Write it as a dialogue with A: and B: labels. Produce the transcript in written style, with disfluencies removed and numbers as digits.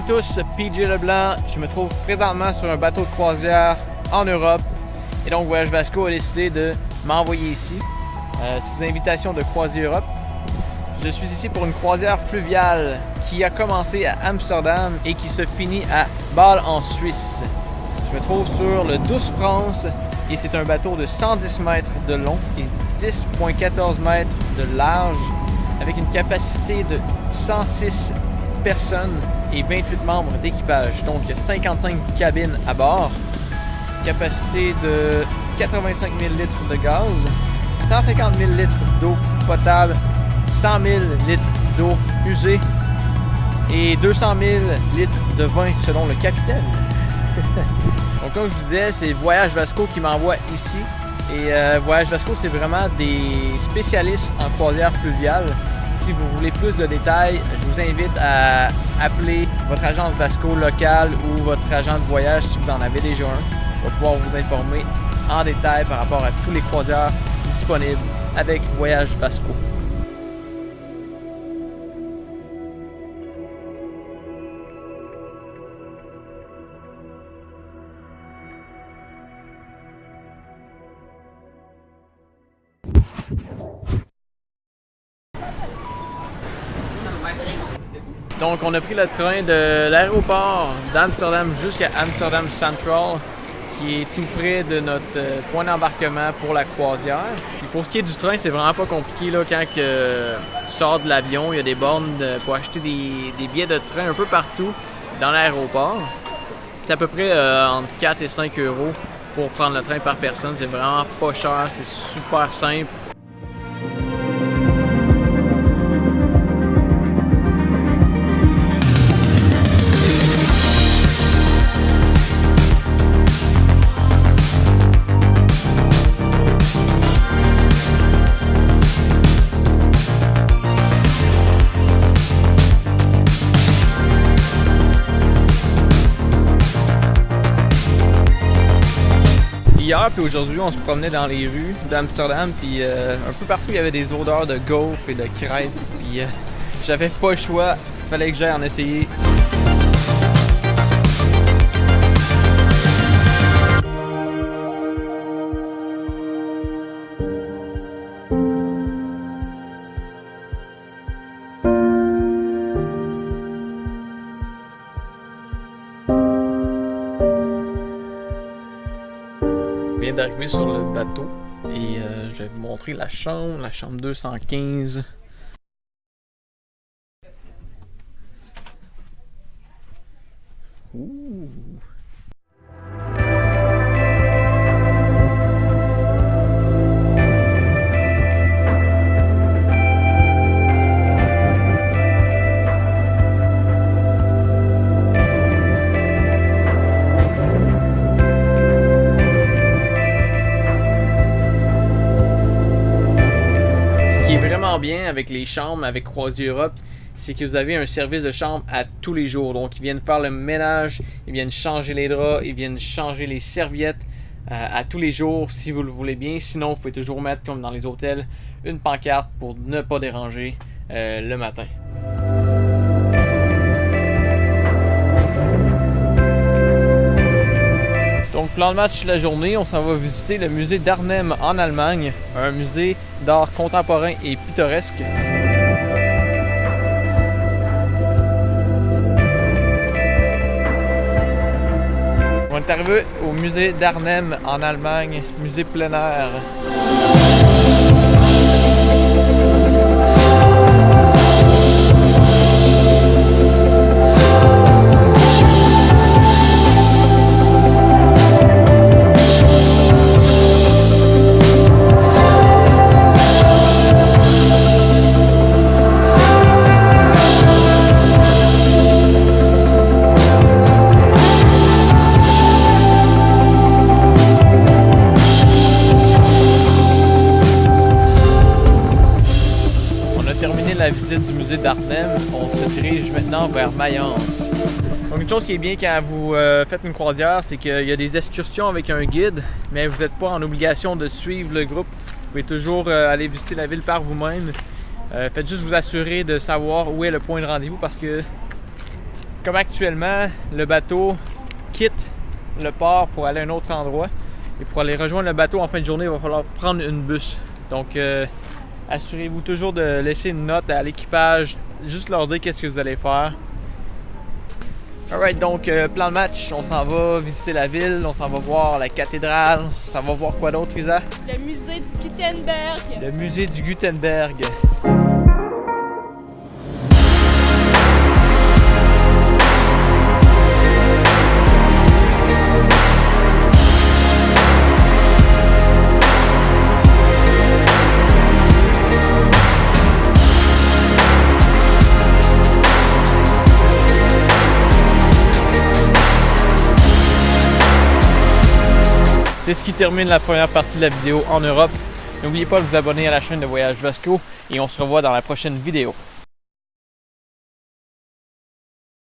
A: à tous, PJ Leblanc. Je me trouve présentement sur un bateau de croisière en Europe. Et donc Voyage Vasco a décidé de m'envoyer ici, sous invitation de Croisière Europe. Je suis ici pour une croisière fluviale qui a commencé à Amsterdam et qui se finit à Bâle en Suisse. Je me trouve sur le Douce France et c'est un bateau de 110 mètres de long et 10,14 mètres de large avec une capacité de 106 personnes et 28 membres d'équipage. Donc, il y a 55 cabines à bord, capacité de 85 000 litres de gaz, 150 000 litres d'eau potable, 100 000 litres d'eau usée et 200 000 litres de vin selon le capitaine. Donc, comme je vous disais, c'est Voyage Vasco qui m'envoie ici. Et Voyage Vasco, c'est vraiment des spécialistes en croisière fluviale. Si vous voulez plus de détails, je vous invite à appeler votre agence Vasco locale ou votre agent de voyage si vous en avez déjà un, pour pouvoir vous informer en détail par rapport à tous les croisières disponibles avec Voyage Vasco. Donc, on a pris le train de l'aéroport d'Amsterdam jusqu'à Amsterdam Central, qui est tout près de notre point d'embarquement pour la croisière. Et pour ce qui est du train, c'est vraiment pas compliqué là, quand tu sors de l'avion. Il y a des bornes pour acheter des billets de train un peu partout dans l'aéroport. C'est à peu près entre 4 et 5 euros pour prendre le train par personne. C'est vraiment pas cher, c'est super simple. Hier puis aujourd'hui, on se promenait dans les rues d'Amsterdam, puis un peu partout il y avait des odeurs de gaufres et de crêpes, puis j'avais pas le choix, il fallait que j'aille en essayer. Je viens d'arriver sur le bateau et je vais vous montrer la chambre 215. Ouh. Bien avec les chambres avec Croisière Europe, c'est que vous avez un service de chambre à tous les jours. Donc ils viennent faire le ménage, ils viennent changer les draps, ils viennent changer les serviettes à tous les jours si vous le voulez bien. Sinon vous pouvez toujours mettre, comme dans les hôtels, une pancarte pour ne pas déranger le matin. Donc, plan de match de la journée, on s'en va visiter le musée d'Arnhem en Allemagne, un musée d'art contemporain et pittoresque. On est arrivé au musée d'Arnhem en Allemagne, musée plein air. La visite du musée d'Arnhem, on se dirige maintenant vers Mayence. Donc une chose qui est bien quand vous faites une croisière, c'est qu'il y a des excursions avec un guide, mais vous n'êtes pas en obligation de suivre le groupe. Vous pouvez toujours aller visiter la ville par vous-même. Faites juste vous assurer de savoir où est le point de rendez-vous parce que Comme actuellement, le bateau quitte le port pour aller à un autre endroit. Et pour aller rejoindre le bateau en fin de journée, il va falloir prendre une bus. Donc, assurez-vous toujours de laisser une note à l'équipage, juste leur dire qu'est-ce que vous allez faire. Alright, donc plan de match, on s'en va visiter la ville, on s'en va voir la cathédrale, on s'en va voir quoi d'autre, Isa?
B: Le musée du Gutenberg.
A: Le musée du Gutenberg. C'est ce qui termine la première partie de la vidéo en Europe. N'oubliez pas de vous abonner à la chaîne de Voyage Vasco et on se revoit dans la prochaine vidéo.